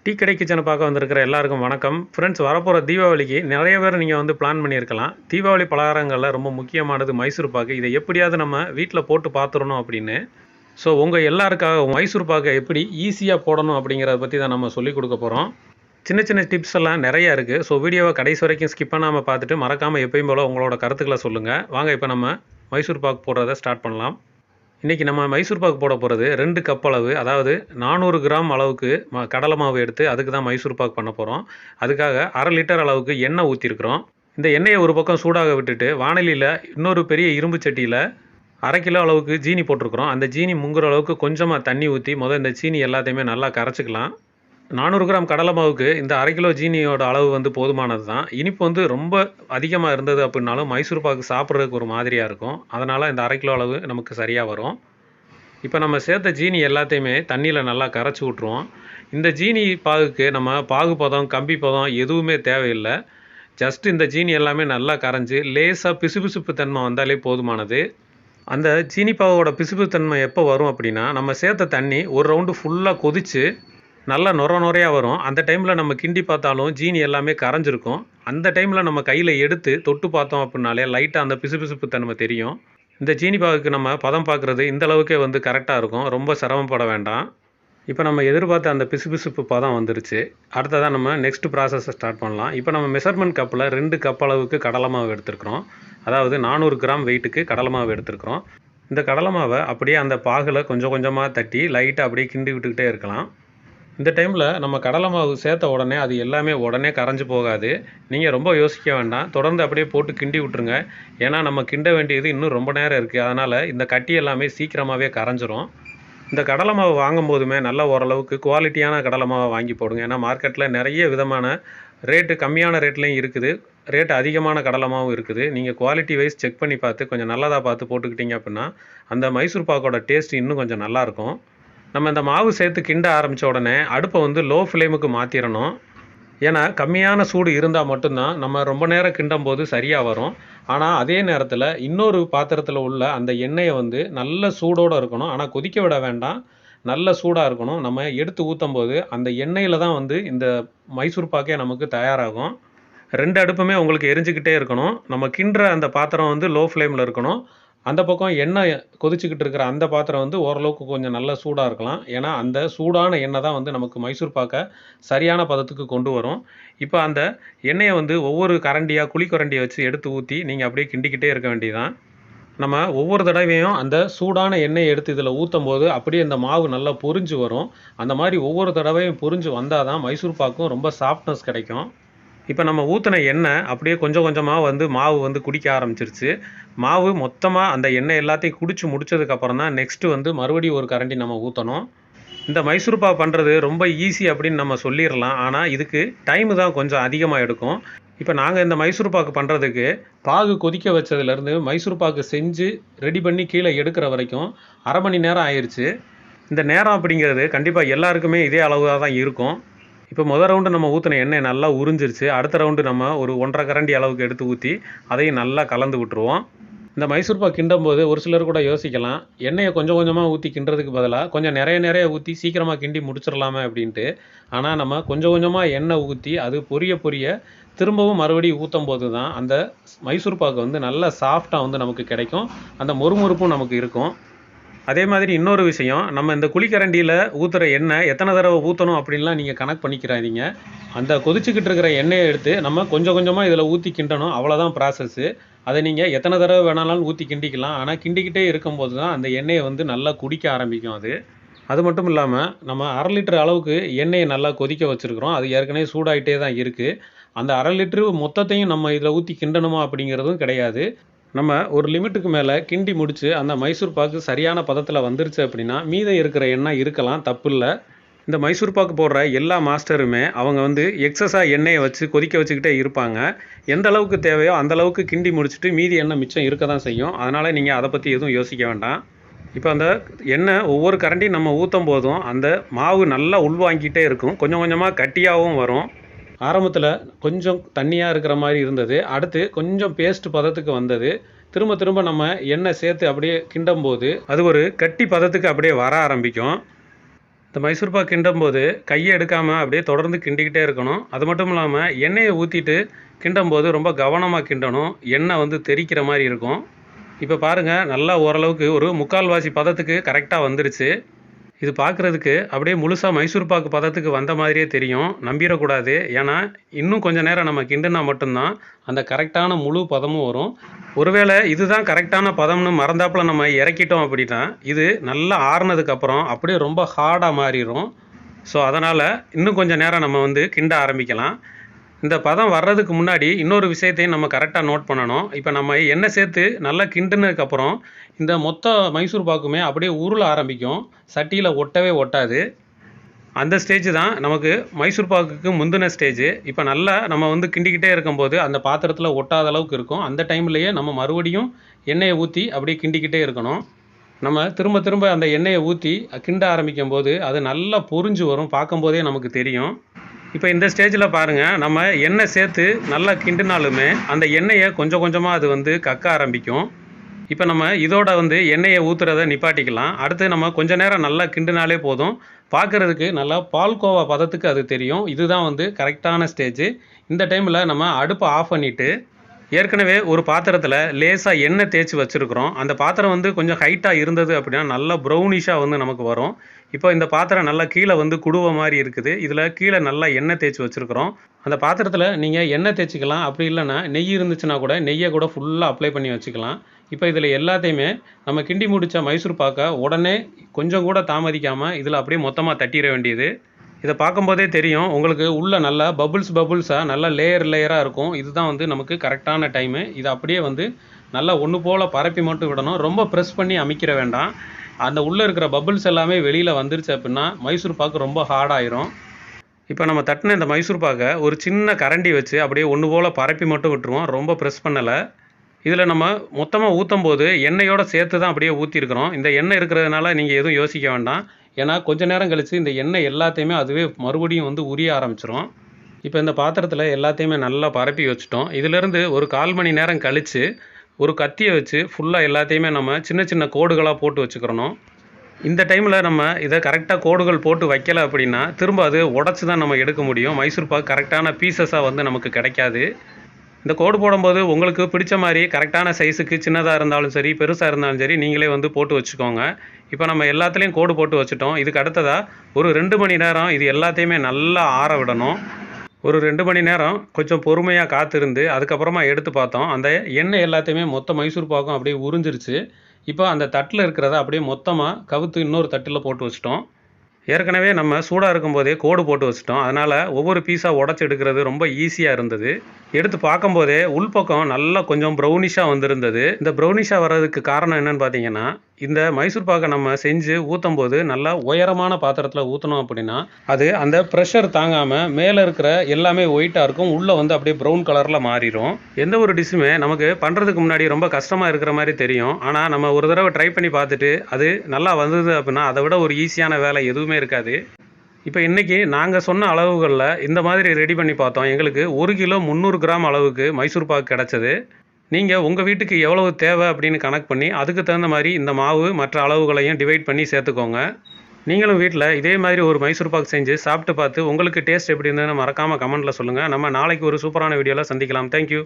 Tea கடை கிச்சனை பார்க்க வந்திருக்கிற எல்லாருக்கும் வணக்கம். ஃப்ரெண்ட்ஸ், வரப்போகிற தீபாவளிக்கு நிறைய பேர் நீங்கள் வந்து பிளான் பண்ணியிருக்கலாம். தீபாவளி பலகாரங்களில் ரொம்ப முக்கியமானது மைசூர் பாக்கு. இதை எப்படியாவது நம்ம வீட்டில் போட்டு பார்த்துடணும் அப்படின்னு. ஸோ உங்கள் எல்லாருக்காக மைசூர் பாக்கை எப்படி ஈஸியாக போடணும் அப்படிங்கிறத பற்றி தான் நம்ம சொல்லிக் கொடுக்க போகிறோம். சின்ன சின்ன டிப்ஸ் எல்லாம் நிறையா இருக்குது. ஸோ வீடியோவை கடைசி வரைக்கும் ஸ்கிப் பண்ணாமல் பார்த்துட்டு மறக்காமல் எப்பயும் போல் உங்களோட கருத்துக்களை சொல்லுங்கள். வாங்க இப்போ நம்ம மைசூர் பாக்கு போடுறதை ஸ்டார்ட் பண்ணலாம். இன்றைக்கி நம்ம மைசூர் பாக்கு போட போகிறது 2 கப் அளவு, அதாவது 400 கிராம் அளவுக்கு கடலை மாவு எடுத்து அதுக்கு தான் மைசூர் பாக்கு பண்ண போகிறோம். அதுக்காக 1/2 லிட்டர் அளவுக்கு எண்ணெய் ஊற்றிருக்கிறோம். இந்த எண்ணெயை ஒரு பக்கம் சூடாக விட்டுட்டு வாணலியில் இன்னொரு பெரிய இரும்பு சட்டியில் 1/2 கிலோ அளவுக்கு ஜீனி போட்டிருக்கிறோம். அந்த ஜீனி முங்குற அளவுக்கு கொஞ்சமாக தண்ணி ஊற்றி இந்த சீனி எல்லாத்தையுமே நல்லா கரைச்சிக்கலாம். 400 கிராம் கடலை மாவுக்கு இந்த 1/2 கிலோ ஜீனியோட அளவு வந்து போதுமானது தான். இனிப்பு வந்து ரொம்ப அதிகமாக இருந்தது அப்படின்னாலும் மைசூர் பாக்கு சாப்பிட்றதுக்கு ஒரு மாதிரியாக இருக்கும். அதனால் இந்த 1/2 கிலோ அளவு நமக்கு சரியாக வரும். இப்போ நம்ம சேர்த்த ஜீனி எல்லாத்தையுமே தண்ணியில் நல்லா கரைச்சி விட்ருவோம். இந்த ஜீனி பாகுக்கு நம்ம பாகு பதம், கம்பி பதம் எதுவுமே தேவையில்லை. ஜஸ்ட் இந்த ஜீனி எல்லாமே நல்லா கரைஞ்சி லேசாக பிசுபிசுப்பு தன்மை வந்தாலே போதுமானது. அந்த ஜீனி பாவோட பிசுபிசுப்பு தன்மை எப்போ வரும் அப்படின்னா, நம்ம சேர்த்த தண்ணி ஒரு ரவுண்டு ஃபுல்லாக கொதித்து நல்லா நுரையாக வரும். அந்த டைமில் நம்ம கிண்டி பார்த்தாலும் ஜீனி எல்லாமே கரைஞ்சிருக்கும். அந்த டைமில் நம்ம கையில் எடுத்து தொட்டு பார்த்தோம் அப்படின்னாலே லைட்டாக அந்த பிசுபிசுப்பு தன்மை தெரியும். இந்த ஜீனி பாகுக்கு நம்ம பதம் பார்க்குறது இந்த அளவுக்கே வந்து கரெக்டாக இருக்கும். ரொம்ப சிரமப்பட வேண்டாம். இப்போ நம்ம எதிர்பார்த்த அந்த பிசுபிசுப்பு பதம் வந்துருச்சு. அடுத்ததாக நம்ம நெக்ஸ்ட் ப்ராசஸை ஸ்டார்ட் பண்ணலாம். இப்போ நம்ம மெஷர்மெண்ட் கப்பில் 2 கப் அளவுக்கு கடலை மாவு எடுத்துருக்குறோம். அதாவது 400 கிராம் வெயிட்டுக்கு கடலை மாவு எடுத்துருக்குறோம். இந்த கடலை மாவை அப்படியே அந்த பாகில் கொஞ்சம் கொஞ்சமாக தட்டி லைட்டாக அப்படியே கிண்டி விட்டுக்கிட்டே இருக்கலாம். இந்த டைமில் நம்ம கடலை மாவு சேர்த்த உடனே அது எல்லாமே உடனே கரைஞ்சி போகாது. நீங்கள் ரொம்ப யோசிக்க வேண்டாம். தொடர்ந்து அப்படியே போட்டு கிண்டி விட்டுருங்க. ஏன்னா நம்ம கிண்ட வேண்டியது இன்னும் ரொம்ப நேரம் இருக்குது. அதனால் இந்த கட்டி எல்லாமே சீக்கிரமாகவே கரைஞ்சிரும். இந்த கடலை மாவு வாங்கும் போதுமே நல்ல ஓரளவுக்கு குவாலிட்டியான கடலை மாவை வாங்கி போடுங்க. ஏன்னா மார்க்கெட்டில் நிறைய விதமான ரேட்டு கம்மியான ரேட்லேயும் இருக்குது, ரேட்டு அதிகமான கடலை மாவும் இருக்குது. நீங்கள் குவாலிட்டி வைஸ் செக் பண்ணி பார்த்து கொஞ்சம் நல்லதாக பார்த்து போட்டுக்கிட்டீங்க அப்படின்னா அந்த மைசூர் பாக்கோட டேஸ்ட் இன்னும் கொஞ்சம் நல்லாயிருக்கும். நம்ம இந்த மாவு சேர்த்து கிண்ட ஆரம்பித்த உடனே அடுப்பை வந்து லோ ஃப்ளேமுக்கு மாற்றிடணும். ஏன்னா கம்மியான சூடு இருந்தால் மட்டும்தான் நம்ம ரொம்ப நேரம் கிண்டும் போது சரியாக வரும். ஆனால் அதே நேரத்தில் இன்னொரு பாத்திரத்தில் உள்ள அந்த எண்ணெயை வந்து நல்ல சூடோடு இருக்கணும். ஆனால் கொதிக்க விட வேண்டாம், நல்ல சூடாக இருக்கணும். நம்ம எடுத்து ஊற்றும் போது அந்த எண்ணெயில் தான் வந்து இந்த மைசூர் பாக்கே நமக்கு தயாராகும். 2 அடுப்புமே உங்களுக்கு எரிஞ்சிக்கிட்டே இருக்கணும். நம்ம கிண்டுற அந்த பாத்திரம் வந்து லோ ஃப்ளேமில் இருக்கணும். அந்த பக்கம் எண்ணெய் கொதிச்சுக்கிட்டு இருக்கிற அந்த பாத்திரம் வந்து ஓரளவுக்கு கொஞ்சம் நல்ல சூடாக இருக்கலாம். ஏன்னா அந்த சூடான எண்ணெய் தான் வந்து நமக்கு மைசூர் பாக்கை சரியான பதத்துக்கு கொண்டு வரும். இப்போ அந்த எண்ணெயை வந்து ஒவ்வொரு கரண்டியாக குழிக்கரண்டியை வச்சு எடுத்து ஊற்றி நீங்கள் அப்படியே கிண்டிக்கிட்டே இருக்க வேண்டியதான். நம்ம ஒவ்வொரு தடவையும் அந்த சூடான எண்ணெயை எடுத்து இதில் ஊற்றும் போது அப்படியே இந்த மாவு நல்லா பொரிஞ்சு வரும். அந்த மாதிரி ஒவ்வொரு தடவையும் பொரிஞ்சு வந்தால் தான் மைசூர் பாக்கும் ரொம்ப சாஃப்ட்னஸ் கிடைக்கும். இப்போ நம்ம ஊற்றின எண்ணெய் அப்படியே கொஞ்சம் கொஞ்சமாக வந்து மாவு வந்து குடிக்க ஆரம்பிச்சிருச்சு. மாவு மொத்தமாக அந்த எண்ணெய் எல்லாத்தையும் குடிச்சு முடிச்சதுக்கப்புறம் தான் நெக்ஸ்ட்டு வந்து மறுபடியும் ஒரு கரண்டி நம்ம ஊற்றணும். இந்த மைசூர் பாக்கு பண்ணுறது ரொம்ப ஈஸி அப்படின்னு நம்ம சொல்லிடலாம். ஆனால் இதுக்கு டைமு தான் கொஞ்சம் அதிகமாக எடுக்கும். இப்போ நாங்கள் இந்த மைசூர் பாக்கு பண்ணுறதுக்கு பாகு கொதிக்க வச்சதுலேருந்து மைசூர் பாக்கு செஞ்சு ரெடி பண்ணி கீழே எடுக்கிற வரைக்கும் 1/2 மணி நேரம் ஆயிடுச்சு. இந்த நேரம் அப்படிங்கிறது கண்டிப்பாக எல்லாருக்குமே இதே அளவாக தான் இருக்கும். இப்போ முதல் ரவுண்டு நம்ம ஊற்றின எண்ணெய் நல்லா உறிஞ்சிருச்சு. அடுத்த ரவுண்டு நம்ம ஒரு 1.5 கரண்டி அளவுக்கு எடுத்து ஊற்றி அதையும் நல்லா கலந்து விட்டுருவோம். இந்த மைசூர் பாக்கு கிண்டும் போது ஒரு சிலர் கூட யோசிக்கலாம், எண்ணெயை கொஞ்சம் கொஞ்சமாக ஊற்றி கிண்டுறதுக்கு பதிலாக கொஞ்சம் நிறைய ஊற்றி சீக்கிரமாக கிண்டி முடிச்சிடலாமே அப்படின்ட்டு. ஆனால் நம்ம கொஞ்சம் கொஞ்சமாக எண்ணெய் ஊற்றி அது பொரிய திரும்பவும் மறுபடியும் ஊற்றும் போது தான் அந்த மைசூர் பாக்கு வந்து நல்லா சாஃப்டாக வந்து நமக்கு கிடைக்கும். அந்த மொறுமொறுப்பும் நமக்கு இருக்கும். அதே மாதிரி இன்னொரு விஷயம், நம்ம இந்த குழிக்கரண்டியில் ஊற்றுற எண்ணெய் எத்தனை தடவை ஊற்றணும் அப்படின்லாம் நீங்கள் கணக்கு பண்ணிக்கிறாதீங்க. அந்த கொதிச்சுக்கிட்டு இருக்கிற எண்ணெயை எடுத்து நம்ம கொஞ்சம் கொஞ்சமாக இதில் ஊற்றி கிண்டணும். அவ்வளோதான் ப்ராசஸ்ஸு. அதை நீங்கள் எத்தனை தடவை வேணாலும் ஊற்றி கிண்டிக்கலாம். ஆனால் கிண்டிக்கிட்டே இருக்கும்போது தான் அந்த எண்ணெயை வந்து நல்லா குடிக்க ஆரம்பிக்கும். அது மட்டும் இல்லாமல் நம்ம 1/2 லிட்டர் அளவுக்கு எண்ணெயை நல்லா கொதிக்க வச்சுருக்கிறோம். அது ஏற்கனவே சூடாகிட்டே தான் இருக்குது. அந்த 1/2 லிட்டரு மொத்தத்தையும் நம்ம இதில் ஊற்றி கிண்டணுமா அப்படிங்கிறதும் கிடையாது. நம்ம ஒரு லிமிட்டுக்கு மேலே கிண்டி முடித்து அந்த மைசூர் பாக்கு சரியான பதத்தில் வந்துருச்சு அப்படின்னா மீதம் இருக்கிற எண்ணெய் இருக்கலாம், தப்பு இல்லை. இந்த மைசூர் பாக்கு போடுற எல்லா மாஸ்டருமே அவங்க வந்து எக்ஸஸாக எண்ணெயை வச்சு கொதிக்க வச்சுக்கிட்டே இருப்பாங்க. எந்த அளவுக்கு தேவையோ அந்தளவுக்கு கிண்டி முடிச்சுட்டு மீதி எண்ணெய் மிச்சம் இருக்க தான் செய்யும். அதனால் நீங்கள் அதை பற்றி எதுவும் யோசிக்க வேண்டாம். இப்போ அந்த எண்ணெய் ஒவ்வொரு கரண்டியும் நம்ம ஊற்றும் போதும் அந்த மாவு நல்லா உள்வாங்கிட்டே இருக்கும். கொஞ்சம் கொஞ்சமாக கட்டியாகவும் வரும். ஆரம்பத்தில் கொஞ்சம் தண்ணியாக இருக்கிற மாதிரி இருந்தது. அடுத்து கொஞ்சம் பேஸ்ட் பதத்துக்கு வந்தது. திரும்ப நம்ம எண்ணெய் சேர்த்து அப்படியே கிண்டும் போது அது ஒரு கட்டி பதத்துக்கு அப்படியே வர ஆரம்பிக்கும். இந்த மைசூர் பாக் கிண்டும்போது கையை எடுக்காமல் அப்படியே தொடர்ந்து கிண்டிக்கிட்டே இருக்கணும். அது மட்டும் இல்லாமல் எண்ணெயை ஊற்றிட்டு கிண்டும்போது ரொம்ப கவனமாக கிண்டணும். எண்ணெய் வந்து தெறிக்கிற மாதிரி இருக்கும். இப்போ பாருங்கள், நல்லா ஓரளவுக்கு ஒரு 3/4 பதத்துக்கு கரெக்டாக வந்துருச்சு. இது பார்க்குறதுக்கு அப்படியே முழுசாக மைசூர் பாக்கு பதத்துக்கு வந்த மாதிரியே தெரியும். நம்பிடக்கூடாது. ஏன்னா இன்னும் கொஞ்சம் நேரம் நம்ம கிண்டுனா மட்டும்தான் அந்த கரெக்டான முழு பதமும் வரும். ஒருவேளை இதுதான் கரெக்டான பதம்னு மறந்தாப்புல நம்ம இறக்கிட்டோம் அப்படின்னா, இது நல்லா ஆறுனதுக்கப்புறம் அப்படியே ரொம்ப ஹார்டாக மாறிடும். ஸோ அதனால் இன்னும் கொஞ்சம் நேரம் நம்ம வந்து கிண்ட ஆரம்பிக்கலாம். இந்த பதம் வர்றதுக்கு முன்னாடி இன்னொரு விஷயத்தையும் நம்ம கரெக்டாக நோட் பண்ணணும். இப்போ நம்ம எண்ணெய் சேர்த்து நல்லா கிண்டுனதுக்கப்புறம் இந்த மொத்த மைசூர் பாக்குமே அப்படியே உருள ஆரம்பிக்கும். சட்டியில் ஒட்டவே ஒட்டாது. அந்த ஸ்டேஜ் தான் நமக்கு மைசூர் பாக்குக்கு முந்தின ஸ்டேஜ். இப்போ நல்லா நம்ம வந்து கிண்டிக்கிட்டே இருக்கும்போது அந்த பாத்திரத்தில் ஒட்டாத அளவுக்கு இருக்கும். அந்த டைம்லேயே நம்ம மறுபடியும் எண்ணெயை ஊற்றி அப்படியே கிண்டிக்கிட்டே இருக்கணும். நம்ம திரும்ப திரும்ப அந்த எண்ணெயை ஊற்றி கிண்ட ஆரம்பிக்கும்போது அது நல்லா பொரிஞ்சு வரும். பார்க்கும்போதே நமக்கு தெரியும். இப்போ இந்த ஸ்டேஜில் பாருங்கள், நம்ம எண்ணெய் சேர்த்து நல்லா கிண்டினாலுமே அந்த எண்ணெயை கொஞ்சம் கொஞ்சமாக அது வந்து கக்க ஆரம்பிக்கும். இப்போ நம்ம இதோட வந்து எண்ணெயை ஊற்றுறதை நிப்பாட்டிக்கலாம். அடுத்து நம்ம கொஞ்ச நேரம் நல்லா கிண்டினாலே போதும். பார்க்குறதுக்கு நல்லா பால்கோவா பதத்துக்கு அது தெரியும். இதுதான் வந்து கரெக்டான ஸ்டேஜ். இந்த டைமில் நம்ம அடுப்பை ஆஃப் பண்ணிவிட்டு ஏற்கனவே ஒரு பாத்திரத்தில் லேசாக எண்ணெய் தேய்ச்சி வச்சுருக்குறோம். அந்த பாத்திரம் வந்து கொஞ்சம் ஹைட்டாக இருந்தது அப்படின்னா நல்லா ப்ரௌனிஷாக வந்து நமக்கு வரும். இப்போ இந்த பாத்திரம் நல்லா கீழே வந்து குடுவை மாதிரி இருக்குது. இதில் கீழே நல்லா எண்ணெய் தேய்ச்சி வச்சுருக்குறோம். அந்த பாத்திரத்தில் நீங்கள் எண்ணெய் தேய்ச்சிக்கலாம். அப்படி இல்லைன்னா நெய் இருந்துச்சுன்னா கூட நெய்யை கூட ஃபுல்லாக அப்ளை பண்ணி வச்சுக்கலாம். இப்போ இதில் எல்லாத்தையுமே நம்ம கிண்டி முடித்த மைசூர் பாக்கை உடனே கொஞ்சம் கூட தாமதிக்காமல் இதில் அப்படியே மொத்தமாக தட்டிட வேண்டியது. இதை பார்க்கும்போதே தெரியும் உங்களுக்கு உள்ளே நல்லா பபுள்ஸாக நல்லா லேயராக இருக்கும். இதுதான் வந்து நமக்கு கரெக்டான டைமு. இதை அப்படியே வந்து நல்லா ஒன்று போல் பரப்பி மட்டும் விடணும். ரொம்ப ப்ரெஸ் பண்ணி அமைக்கிற வேண்டாம். அந்த உள்ளே இருக்கிற பபுள்ஸ் எல்லாமே வெளியில் வந்துருச்சு அப்படின்னா மைசூர் பாக்கு ரொம்ப ஹார்டாயிரும். இப்போ நம்ம தட்டின இந்த மைசூர் பாக்கை ஒரு சின்ன கரண்டி வச்சு அப்படியே ஒன்று போல் பரப்பி மட்டும் விட்டுருவோம். ரொம்ப ப்ரெஸ் பண்ணலை. இதில் நம்ம மொத்தமாக ஊற்றும்போது எண்ணெயோடு சேர்த்து தான் அப்படியே ஊற்றிருக்கிறோம். இந்த எண்ணெய் இருக்கிறதுனால நீங்கள் எதுவும் யோசிக்க வேண்டாம். ஏன்னா கொஞ்ச நேரம் கழித்து இந்த எண்ணெய் எல்லாத்தையுமே அதுவே மறுபடியும் வந்து உரிய ஆரம்பிச்சிரும். இப்போ இந்த பாத்திரத்தில் எல்லாத்தையுமே நல்லா பரப்பி வச்சுட்டோம். இதிலேருந்து ஒரு 1/4 மணி நேரம் கழித்து ஒரு கத்தியை வச்சு ஃபுல்லாக எல்லாத்தையுமே நம்ம சின்ன சின்ன கோடுகளாக போட்டு வச்சுக்கிறணும். இந்த டைமில் நம்ம இதை கரெக்டாக கோடுகள் போட்டு வைக்கலை அப்படின்னா திரும்ப அது உடச்சி தான் நம்ம எடுக்க முடியும். மைசூர் பாக் கரெக்டான பீசஸாக வந்து நமக்கு கிடைக்காது. இந்த கோடு போடும்போது உங்களுக்கு பிடிச்ச மாதிரி கரெக்டான சைஸுக்கு சின்னதாக இருந்தாலும் சரி, பெருசாக இருந்தாலும் சரி நீங்களே வந்து போட்டு வச்சுக்கோங்க. இப்போ நம்ம எல்லாத்துலேயும் கோடு போட்டு வச்சுட்டோம். இதுக்கு அடுத்ததாக ஒரு 2 மணி நேரம் இது எல்லாத்தையுமே நல்லா ஆற விடணும். ஒரு 2 மணி நேரம் கொஞ்சம் பொறுமையாக காத்திருந்து அதுக்கப்புறமா எடுத்து பார்த்தோம். அந்த எண்ணெய் எல்லாத்தையுமே மொத்த மைசூர் பாக்கும் அப்படியே உறிஞ்சிருச்சு. இப்போ அந்த தட்டில் இருக்கிறத அப்படியே மொத்தமாக கவுத்து இன்னொரு தட்டில் போட்டு வச்சிட்டோம். ஏற்கனவே நம்ம சூடாக இருக்கும்போதே கோடு போட்டு வச்சிட்டோம். அதனால் ஒவ்வொரு பீஸாக உடச்சி எடுக்கிறது ரொம்ப ஈஸியாக இருந்தது. எடுத்து பார்க்கும்போதே உள்பக்கம் நல்லா கொஞ்சம் ப்ரௌனிஷாக வந்திருந்தது. இந்த ப்ரௌனிஷாக வர்றதுக்கு காரணம் என்னென்னு பார்த்தீங்கன்னா, இந்த மைசூர் பாக்கை நம்ம செஞ்சு ஊற்றும்போது நல்லா உயரமான பாத்திரத்தில் ஊற்றினோம் அப்படின்னா அது அந்த ப்ரெஷர் தாங்காமல் மேலே இருக்கிற எல்லாமே ஒயிட்டாக இருக்கும். உள்ளே வந்து அப்படியே ப்ரௌன் கலரில் மாறிடும். எந்த ஒரு டிஷ்ஷுமே நமக்கு பண்ணுறதுக்கு முன்னாடி ரொம்ப கஷ்டமாக இருக்கிற மாதிரி தெரியும். ஆனால் நம்ம ஒரு தடவை ட்ரை பண்ணி பார்த்துட்டு அது நல்லா வந்தது அப்படின்னா அதை விட ஒரு ஈஸியான வேலை எதுவுமே இருக்காது. இப்போ இன்றைக்கி நாங்கள் சொன்ன அளவுகளில் இந்த மாதிரி ரெடி பண்ணி பார்த்தோம். எங்களுக்கு 1 கிலோ 300 கிராம் அளவுக்கு மைசூர் பாக்கு கிடச்சிது. நீங்கள் உங்கள் வீட்டுக்கு எவ்வளவு தேவை அப்படின்னு கணக்கு பண்ணி அதுக்கு தகுந்த மாதிரி இந்த மாவு மற்ற அளவுகளையும் டிவைட் பண்ணி சேர்த்துக்கோங்க. நீங்களும் வீட்டில் இதே மாதிரி ஒரு மைசூர் பாக்கு செஞ்சு சாப்பிட்டு பார்த்து உங்களுக்கு டேஸ்ட் எப்படி இருந்ததுன்னு மறக்காமல் கமெண்ட்டில் சொல்லுங்கள். நம்ம நாளைக்கு ஒரு சூப்பரான வீடியோவில் சந்திக்கலாம். தேங்க்யூ.